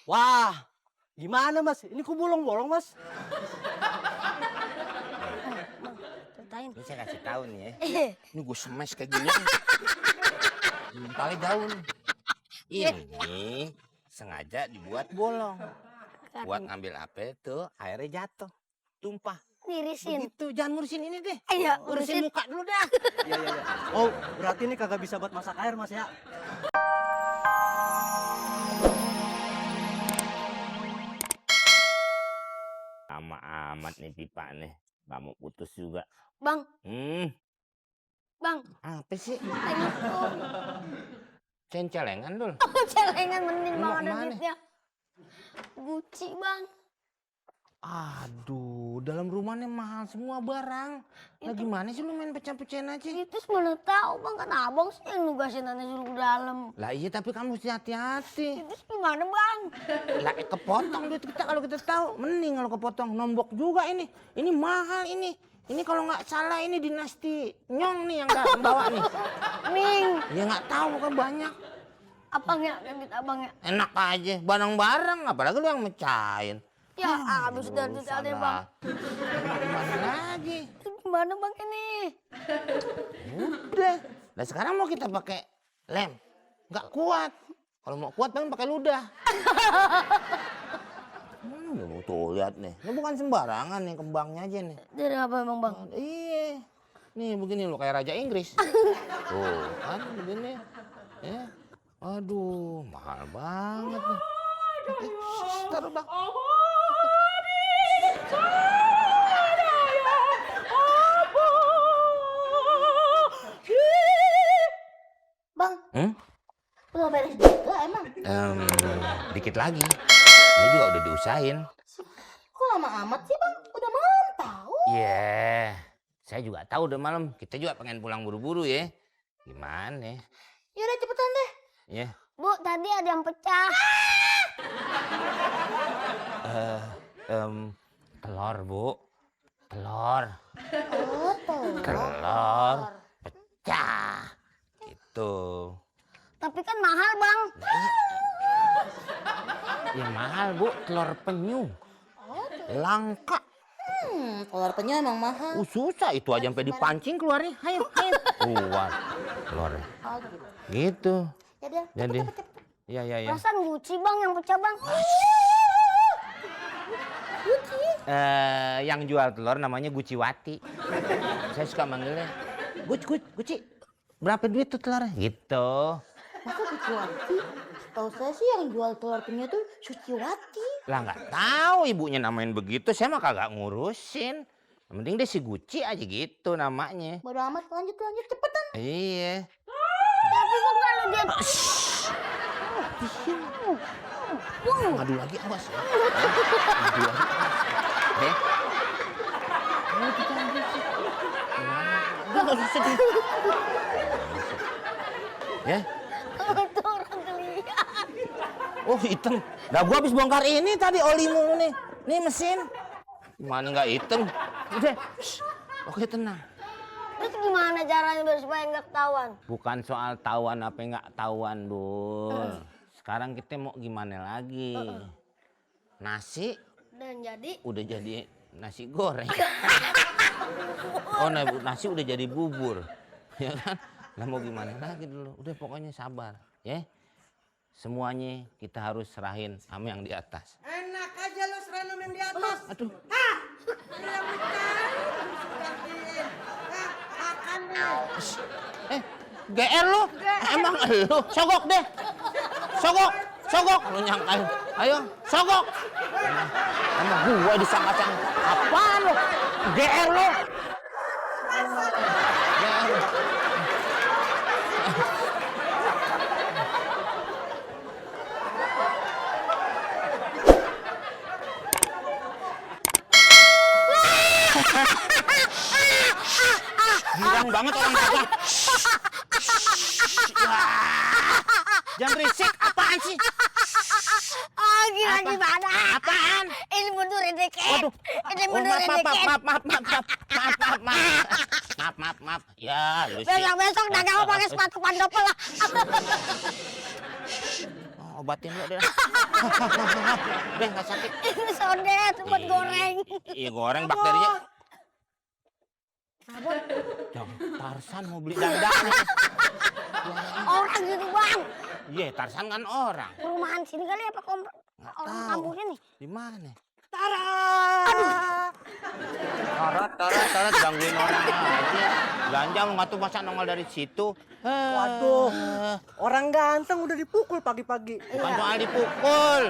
Wah, gimana Mas? Ini kok bolong-bolong Mas? Ceritain. Ini saya kasih tahu nih ya. Eh, Ini gue smash kayak gini. Tali daun. Ini sengaja dibuat bolong. Buat ngambil apa itu airnya jatuh. Tumpah. Ngirisin. Begitu, jangan ngurusin ini deh. Iya, Urusin urusin. muka dulu dah. Iya, iya, iya. Oh, berarti ini kagak bisa buat masak air Mas ya? Lama amat nih pipa nih. Gak mau putus juga. Bang, Bang. Apa sih? Ayo tuh. Celengan dul. Celengan mending Lu Bang mau ada kemana? duitnya. Gucci Bang. Aduh, dalam rumahnya mahal semua barang. Lah gimana sih lu main pecah-pecahin aja? Itu mana tahu Bang, kan abang sih yang nugasin Anda suruh ke dalam. Lah iya tapi kamu mesti hati-hati. Itu gimana Bang? Lah kepotong duit kita kalau kita tahu. Mending kalau kepotong nombok juga ini. Ini mahal ini. Ini kalau nggak salah ini dinasti Nyong nih yang nggak bawa nih. Ming, Ya nggak tahu kan banyak. abangnya, debit abangnya. Enak aja barang-barang apalagi lu yang mecahin. Ya, habis dari duit ada Bang. Gimana lagi? Itu gimana Bang ini? Udah. Nah sekarang mau kita pakai lem. Nggak kuat. Kalau mau kuat paling pakai ludah. Tuh lihat nih. Ini bukan sembarangan nih kembangnya aja nih. Dari apa emang Bang? Iya. Nih begini lo kayak Raja Inggris. Tuh kan begini. Ya. Aduh mahal banget nih. Taruh Bang. Bang, Hmm? udah beres juga emang? Dikit lagi. Ini juga udah diusahain. Kok lama amat sih Bang? Udah malam tahu. Iya. Saya juga tahu udah malam. Kita juga pengen pulang buru-buru ya. Gimana? Yaudah cepetan deh. Ya. Bu, tadi ada yang pecah. Telur, Bu. Telur. Oh, Telur. Pecah. Itu. Tapi kan mahal Bang. Ya mahal, Bu. Telur penyu. Langka. Telur penyu emang mahal. Susah itu aja sampai dipancing keluarnya. Ayo, ayo. Keluar. Telurnya. Oh gitu. Gitu. Yaudah, Jadi. cepet. Ya. Perasaan Gucci Bang yang pecah Bang. Gucci. Yang jual telur namanya Guciwati. Saya suka manggilnya. Guci. Berapa duit tuh telurnya? Gitu. Masa Guciwati? Tahu saya sih yang jual telur penyu tuh Suciwati. Lah nggak tahu ibunya namain begitu. Saya mah kagak ngurusin. Yang penting dia si Guci aja gitu namanya. Bodo amat, lanjut cepetan. Iya. Tapi Bang kalau dia Ngadu lagi awas ya. Ngadu lagi. Udah nggak usah sedih. Ya. itu orang kelihat. Oh hitam. Nah gua habis bongkar ini tadi olimu nih. Nih mesin. Gimana nggak hitam? Udah. Oke tenang. Terus gimana caranya biar supaya nggak ketahuan? Bukan soal tahuan apa nggak tahuan Dul. Sekarang kita mau gimana lagi? Nasi Dan jadi udah jadi nasi goreng. Oh nasi udah jadi bubur. Ya kan? Lah mau gimana lagi dulu? Udah pokoknya sabar ya. Semuanya kita harus serahin sama yang di atas. Enak aja lo serahin sama yang di atas. Aduh. Yang mencari serahin. Makan deh. GR lu? Emang lu? Sogok deh. Sogok. Lu nyangkain. Ayo, sogok. Emang gua disangka-sangka. Apaan lu? GR lu? GR. Girang banget orang kagak. Jangan berisik, apaan sih? oh gimana? Apaan? Ini mundurin dikit. Waduh. Ini mundurin dikit. Maaf. Ya, lu sih. Besok dagang pakai sepatu pantopel lah. obatin lo deh. Udah nggak sakit. Ini sodet buat goreng. Iya goreng bakterinya. Sabun. Jangan, Tarsan mau beli dandan. Orang gitu bang. Iya, Tarsan kan orang. Perumahan sini kali apa Nggak orang tahu. kampung sini? Di mana? Tara! Tarat gangguin orang aja. Belanja nggak tuh masa nongol dari situ. Waduh, orang ganteng udah dipukul pagi-pagi. Bukan soal dipukul.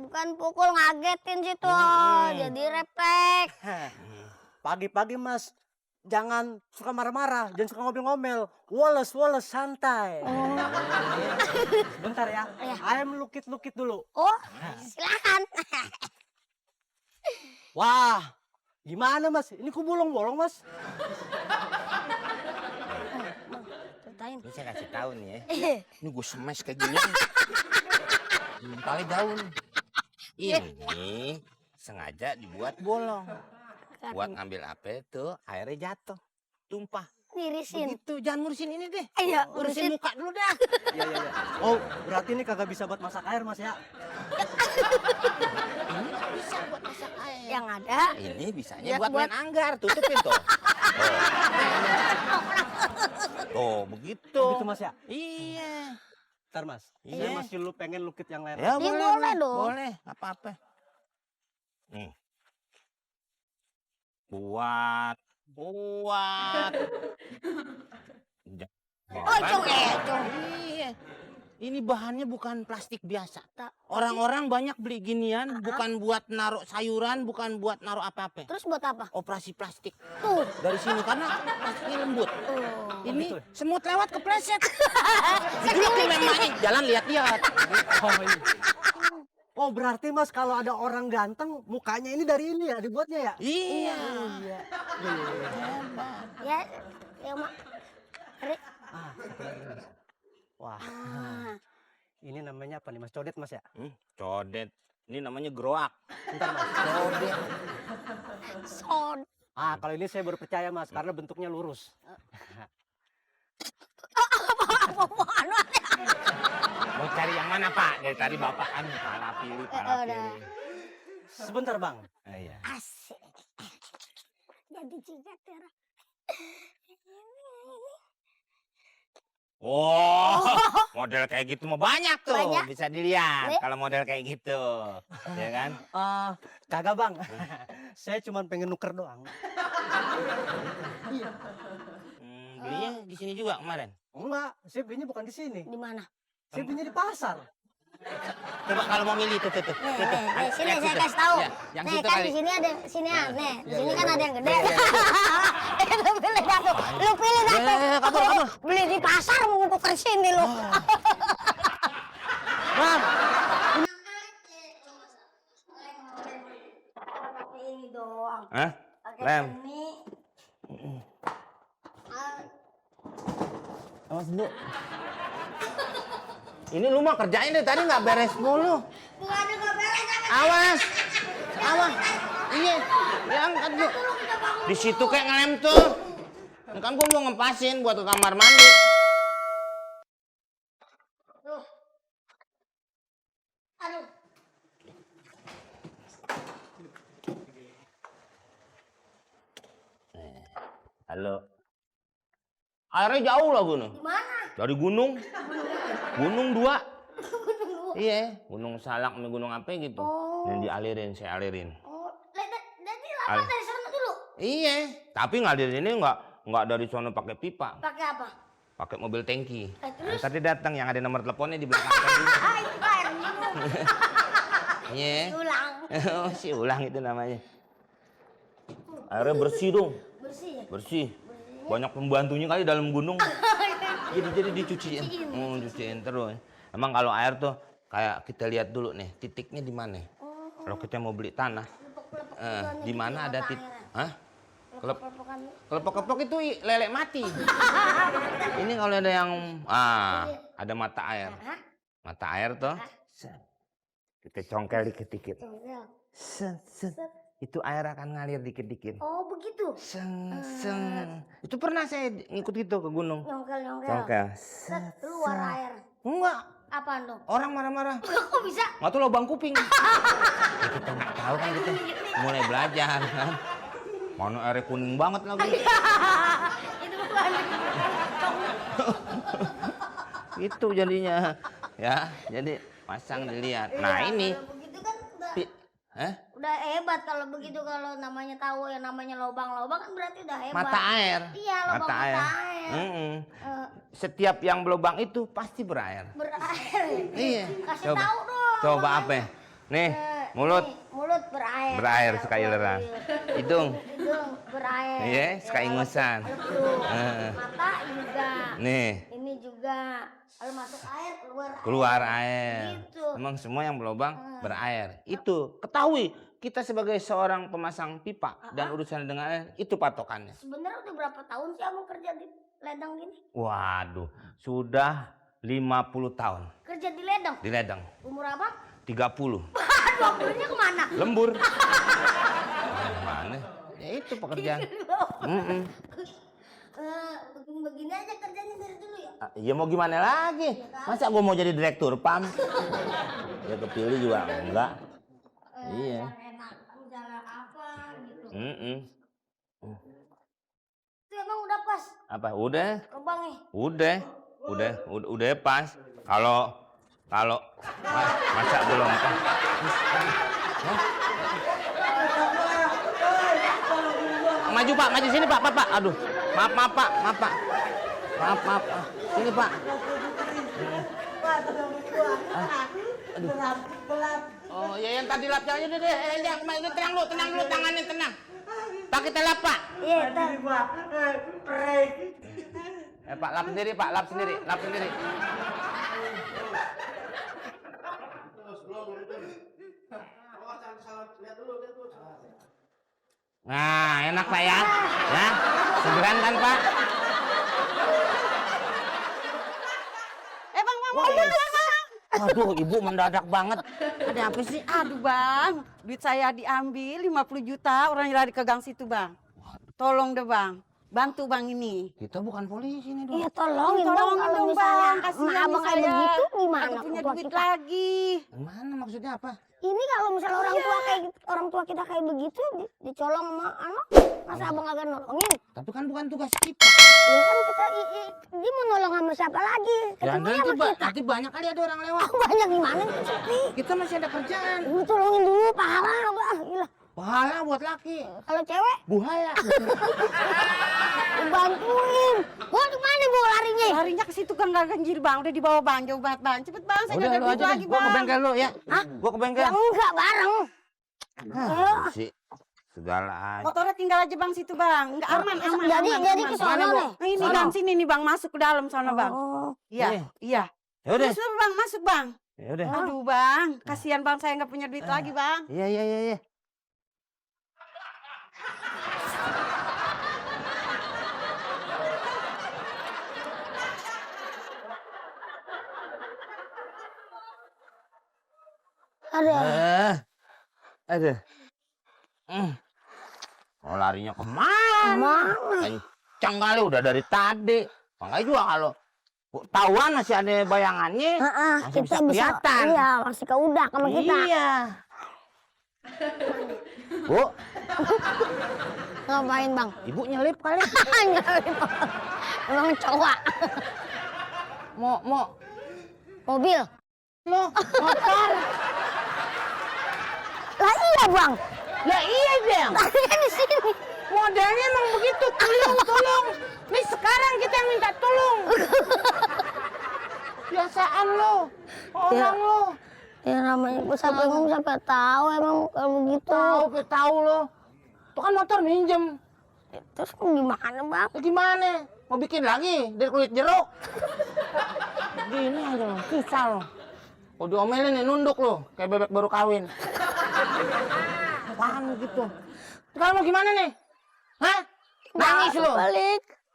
Bukan pukul, ngagetin situ. Jadi refleks. Pagi-pagi mas, jangan suka marah-marah, jangan suka ngomel-ngomel. Woles, santai. Bentar ya, ayam lukit-lukit dulu. Oh, silakan. Wah, gimana mas? Ini kok bolong-bolong mas? Ceritain. Ini saya kasih tahu nih ya. Ini gue smash kayak gini. Kali daun. Ini sengaja dibuat bolong. Buat ngambil apa itu airnya jatuh, tumpah. Ngirisin. Begitu, jangan ngurusin ini deh. Iya, Urusin muka dulu dah. Iya. Oh, berarti ini kagak bisa buat masak air mas ya? Ini bisa buat masak air. Yang ada. Ini bisanya Ya, buat main anggar, tutupin tuh. Tuh, begitu. Gitu mas ya? Iya. Ntar mas, Iya. saya masih pengen lukit yang lain. Ya, Ya, boleh dong. Boleh, apa-apa. Buat. Oh, cung. Iya. Ini bahannya bukan plastik biasa. Tak. Orang-orang banyak beli ginian, bukan buat naruh sayuran, bukan buat naruh apa-apa. Terus buat apa? Operasi plastik. Tuh. Dari sini karena plastiknya lembut. Oh. Ini semut lewat kepleset. Dijulokin memangnya, jalan lihat-lihat. Oh, iya. Oh berarti mas kalau ada orang ganteng mukanya ini dari ini ya dibuatnya ya? Iya. Iya. Ya, ya mak. Ah, wah, ini namanya apa nih mas? Codet mas ya? Codet. Ini namanya groak. Bentar mas. Codet. Son. Ah kalau ini saya baru percaya mas karena bentuknya lurus. Apaan? Mau cari yang mana Pak? Dari tadi Bapak kan pala pilih. Sebentar bang. Iya. Asik. Jadi cigat ya. Oh, model kayak gitu mah banyak tuh. Banyak. Bisa dilihat Nih. kalau model kayak gitu. Ya kan? Kagak bang. Saya cuma pengen nuker doang. Belinya di sini juga kemarin. Enggak, saya belinya bukan di sini. Di mana? Saya belinya di pasar. Coba kalau mau milih tuh. Nih, sini saya kasih tahu. Ya, yang Nih situ kan kali. di sini ada sini ya. Nih, di sini kan ada yang gede. Lu pilih satu. Lu pilih satu. Kabur. Beli di pasar mau tuker sini lu. Bang, Ini doang. Hah? Pakai Lem. ini. Awas dulu. Ini lu mah kerjain deh tadi nggak beres mulu. Bukan enggak beres apa? Awas. Iya, diangkat bu. Di situ kayak ngelem tuh. Kan gua mau ngepasin buat ke kamar mandi. Tuh. Aduh. Halo. Airnya jauh lah gunung. Di mana? Dari gunung. Gunung 2. Iya, Gunung Salak sama gunung apa gitu. Yang dialirin, saya alirin. Oh, jadi lama dari sana dulu. Iya, tapi ngalirin ini nggak dari sono pakai pipa, Pakai apa? pakai mobil tangki. Terus? Tadi datang yang ada nomor teleponnya di belakang tadi. Itu air minum. Iya. Ulang. Oh, si ulang itu namanya. Airnya bersih dong, Bersih ya? bersih. Banyak pembantunya kali dalam gunung. Jadi dicuciin. Cuciin terus. Emang kalau air tuh kayak kita lihat dulu nih, titiknya di mana? Kalau kita mau beli tanah, di mana ada titik? Hah? Kelepok-kelepok itu lele mati. Ini kalau ada yang ada mata air. Mata air tuh. Kita congkel dikit-dikit. Itu air akan ngalir dikit-dikit. Oh begitu? Seng. Itu pernah saya ngikut gitu ke gunung. Nyongkel. Congkel. Keluar air. Enggak, Apaan dong? Orang marah-marah. Kok bisa? Nggak tuh lubang kuping. Ya, kita tahu kan kita mulai belajar kan. Mana airnya kuning banget lagi. Itu bukan. Itu jadinya. Ya, jadi pasang dilihat. Nah, ini. Kalau begitu kan Hah? udah hebat kalau begitu, kalau namanya tahu yang namanya lobang-lobang kan berarti udah hebat. Mata air. Iya, lobang mata air. Mm-mm. Eh, Setiap yang berlubang itu pasti berair. berair. Iya. Kasih tahu dong. Coba apa? Nih, mulut. Nih, mulut berair. Berair suka ileran. Hidung. Hidung berair. Iya, suka ingusan. Mata juga. Nih, Ini juga. Kalau masuk air keluar air. Gitu. Emang semua yang berlubang berair. Itu ketahui kita sebagai seorang pemasang pipa dan urusan dengan air itu patokannya. Sebenarnya udah berapa tahun sih abang kerja di ledang gini? Waduh, sudah 50 tahun Kerja di ledang? di ledang. Umur abang? 30. 20-nya kemana? Lembur. Mana? Ya itu pekerjaan. Mm-mm. Begini aja kerjanya dari dulu ya? Ya mau gimana lagi? Masa gua mau jadi direktur PAM? Ya kepilih juga enggak. Iya. Enak, jalan apa gitu. Mm-mm. Itu emang udah pas Apa? Udah? lubangnya? Udah pas. Kalau masa belum pas? Maju Pak, maju sini Pak. Aduh, maaf Pak. Maaf. Sini Pak. Aduh. Oh ya yang tadi lap aja deh. Ini tenang lu, tangannya tenang. Pak kita lap Pak. Iya, Pak lap sendiri. Nah, enak Pak ya. Ya, segeran kan Pak? Bang. Waduh, Ibu mendadak banget. Ada apa sih? Aduh bang, duit saya diambil 50 juta, orang lari ke gang situ bang. Tolong deh bang, bantu bang ini. Kita bukan polisi nih dong. Iya tolongin bang, Tolongin kalau dong misalnya bang, kasihan abang nih kayak saya. begitu gimana? Aku punya Tua duit kita? lagi. Mana maksudnya apa? Ini kalau misalnya orang tua kita kayak begitu dicolong sama anak, masa abang kagak nolongin? Tapi kan bukan tugas kita. Ya kan kita dia mau nolong sama siapa lagi? Ya Ketemunya sama kita. nanti banyak kali ada orang lewat. Banyak gimana nih sepi? Kita masih ada kerjaan. Ini tolongin dulu pahala bang, gila. Pahala buat laki. Kalau cewek, Buhaya. bantuin. Gua kemana gua larinya? Larinya ke situ gang ganjil bang, udah dibawa bang, jauh banget bang. Cepet bang, saya Udah nggak lu ada duit aja deh. lagi Gua ke bang. bengkel lu ya. Hah? Gua ke bengkel. Ya enggak bareng. Ayo. Sih. Segala aja. Motornya tinggal aja bang situ bang, nggak aman. Jadi ke Mana, sono Bu? nih. Nah, ini Sono. bang, sini nih bang, masuk ke dalam sana bang. Oh. Nih. Iya. Ya udah. Terus bang, masuk bang. Ya udah. Aduh bang, kasihan bang, saya nggak punya duit lagi bang. Iya. Ada. Oh larinya kemana? Kencang kali udah dari tadi. Makanya juga kalau tahuan masih ada bayangannya. Masih bisa kelihatan. Iya, masih keudak sama kita. Iya. Bu, Ngapain bang? Ibu nyelip kali. Emang cowok. Mau Mobil. lo motor. Lah iya bang. Lah iya Bang. Tadinya di sini. Modelnya emang begitu. Tolong. Nih sekarang kita yang minta tolong. Biasaan lo. Orang lo. Ya namanya gue sampai ngomong sampai tahu emang kalau begitu. Tahu lo. Itu kan motor minjem. Terus gimana bang? Ya gimana? Mau bikin lagi dari kulit jeruk? Gini aja lo, kisah lo. Oh diomelin nih nunduk lo, kayak bebek baru kawin. Apaan gitu? Sekarang mau gimana nih? Hah? Nangis lo?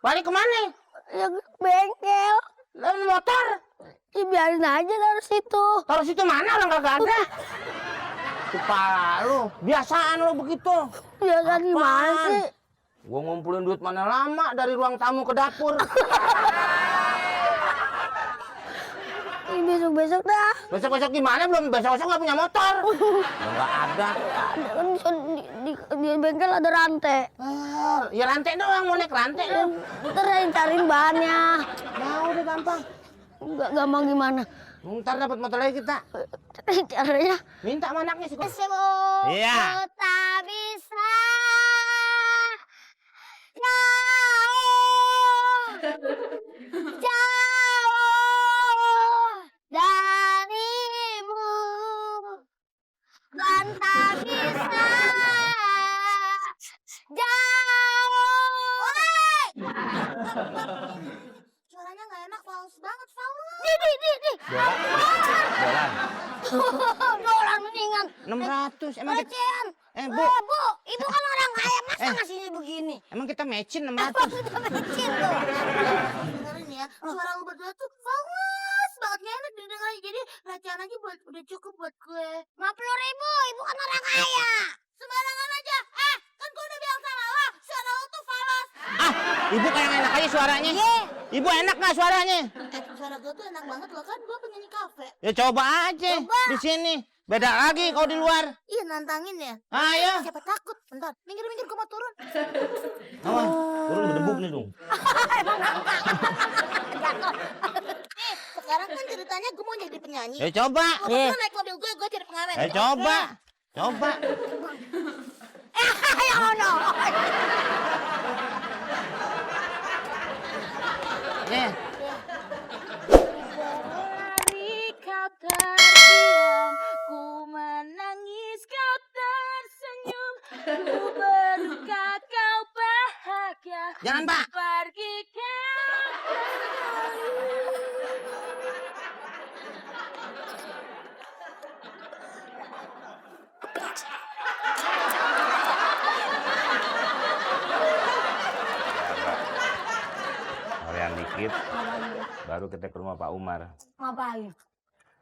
Balik kemana? Ya ke bengkel. Lalu motor? Ya biarin aja taruh situ. Taruh situ mana orang kagak ada? Kepala lo, biasaan lo begitu. Biasa gimana sih? Gua ngumpulin duit mana lama dari ruang tamu ke dapur. Besok-besok dah. Besok-besok gimana? Belum besok-besok nggak punya motor. Ya nggak ada. Ada kan di bengkel ada rantai. Ya rantai doang, mau naik rantai lu. Ntar saya cariin bahannya. Nah, udah gampang. Nggak gampang gimana? Ntar dapat motor lagi kita. Caranya. Minta sama anaknya sih. Iya. Iya. Tak bisa jauh darimu dan tak bisa jauh. Suaranya nggak enak, Faus banget, Faus. Di. Dolar. Dolar mendingan. 600. Emang kita, Recehan. Bu. Bu, ibu kan orang kaya, masa ngasihnya begini? Emang kita matchin 600. Kecil tuh. Dengerin ya, suara lu berdua tuh bagus banget, gak enak didengar. Jadi recehan aja udah cukup buat gue. 50.000, ibu kan orang kaya. Sembarangan aja. Kan gue udah bilang sama lo, suara lo tuh falas. Ibu kayak enak aja suaranya. Ibu enak nggak suaranya? Suara gue tuh enak banget loh, kan gue penyanyi kafe. Ya coba aja di sini. Beda lagi kalau di luar. Iya, nantangin ya. Ayo. Siapa takut? Bentar, minggir gue mau turun. Awas, turun berdebuk nih dong. Sekarang kan ceritanya gue mau jadi penyanyi. Ya coba. Gue naik mobil gue jadi pengamen. Ya coba. Coba. Ayo no. Ya. Berlari kau terdiam, ku menangis kau tersenyum, ku berduka kau bahagia. Jangan, Pak. Pergi kau. Yang dikit. Baru kita ke rumah Pak Umar. Ngapain?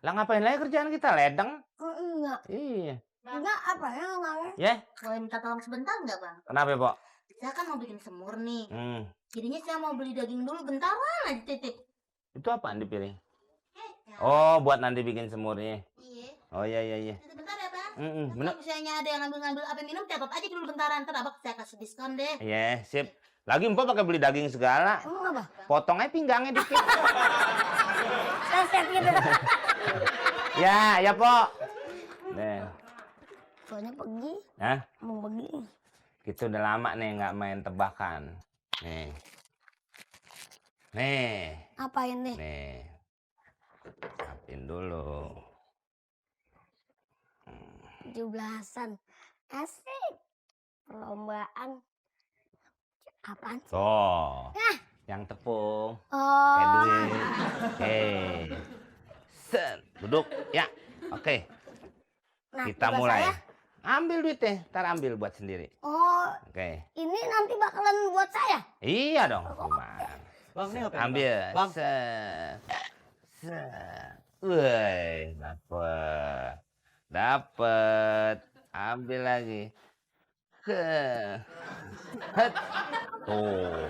Lah ngapain lagi kerjaan kita? Ledeng. Enggak. Iya. Enggak, apa ya enggaknya? Ya. Boleh minta tolong sebentar enggak, Bang? Kenapa, Pok? Saya kan mau bikin semur nih. Hmm. Jadinya saya mau beli daging dulu bentaran aja titik. Itu apaan di piring? Oh, buat nanti bikin semurnya. Iya. Oh iya iya iya. Bentar ya, Bang. Bener. Kalau misalnya ada yang ngambil apa minum, catat aja dulu bentaran. Ntar Abang saya kasih diskon deh. Iya, sip. Lagi Mpok pakai beli daging segala. Emang apa? Potong aja pinggangnya dikit. Set gitu. Ya, Pok. Nih. Soalnya pergi, Hah? mau pergi. Kita udah lama nih nggak main tebakan. Nih. Nih. Apain nih? Nih. Siapin dulu. 17-an. Asik. Perlombaan. Apaan sih? Tuh. Yang tepung. Kayak Oh. duit. Oke. Set. Duduk. Ya. Oke. Nah, Kita tugas mulai. saya. Ambil duitnya. Ntar ambil buat sendiri. Oh, Oke. ini nanti bakalan buat saya. Iya dong. Gimana? Bang, ini ngapain, Ambil. Bang? Set. Set. Woi, dapet. Dapet. Ambil lagi. Het. Tuh.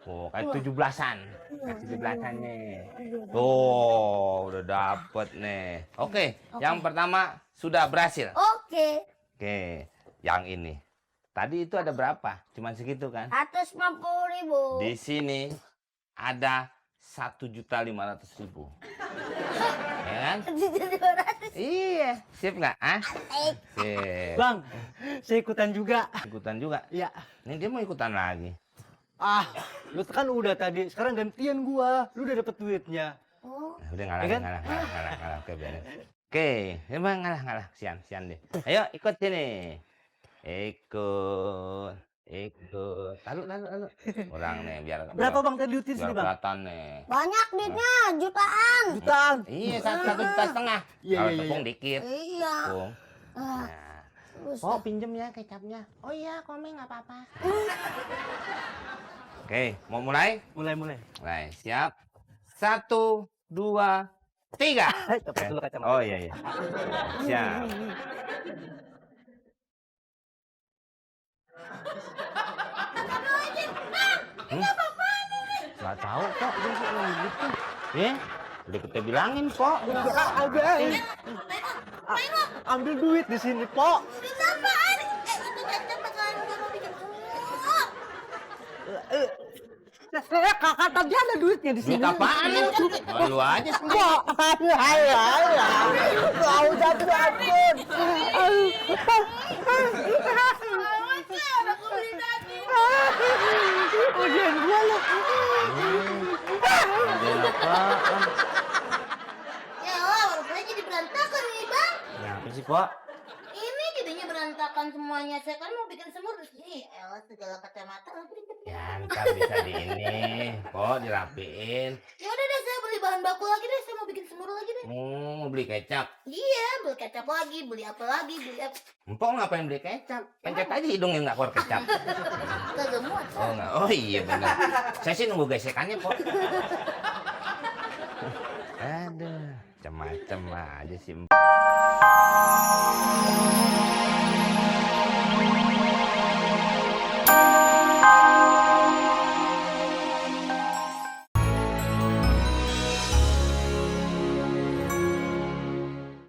Tuh, kayak 17-an. Kayak 17-an nih. Tuh, udah dapet nih. Oke, yang pertama sudah berhasil. Oke. Oke, yang ini. Tadi itu ada berapa? Cuman segitu kan? 150.000. Di sini ada 1.500.000. Ya kan? 200. Iya, sip nggak? Ah? Asik. Sip. Bang, saya ikutan juga. Ikutan juga. Iya. Ini dia mau ikutan lagi. Lu kan udah tadi, sekarang gantian gua. Lu udah dapet duitnya. Oh, Nah, udah ngalah, Ya kan? ngalah. Oke, beres. Oke, emang ngalah. Sian deh. Ayo ikut sini. Ikut. Lalu. Kurang nih biar. Berapa bang tadi duitnya Biar sini bang? kelihatan nih. banyak duitnya, jutaan. Jutaan. Iya, 1,5 juta. Iya, Kalau iya, tepung dikit. Iya. Tepung. Ah, Nah. terus. Oh, pinjem ya kecapnya. Oh iya, komeng nggak apa-apa. Oke, mau mulai? Mulai. Mulai, siap. 1, 2, 3. Dapat dulu kacamata. Oh iya. Siap. Gak tahu kok, dia ngomong gitu. Udah kita bilangin, Pok. Ambil duit di sini, Pok. Duit apaan? Itu Cecep bakalan gak mau bikin semur. Kakak tadi ada duitnya di Duit sini. apaan? Malu aja sendiri. Kok, kau jatuh akun. Awas ya, aku beli tadi. Ujian gua loh. Ada apaan? Ya Allah, warungnya jadi berantakan nih bang. Kenapa sih, Pok? Ini jadinya berantakan semuanya. Saya kan mau bikin semur di sini. Elah segala kacamata lagi. Ya, ntar bisa di ini. Pok, dirapiin. Ya udah deh, saya beli bahan baku lagi deh. Saya mau bikin semur lagi deh. Mau beli kecap. Iya, beli kecap lagi, beli apa lagi, beli apa. Empok ngapain beli kecap? Pencet aja hidungnya nggak keluar kecap. Kagak muat. Oh enggak. Oh iya benar. Saya sih nunggu gesekannya, Pok. Aduh, macam-macam aja sih.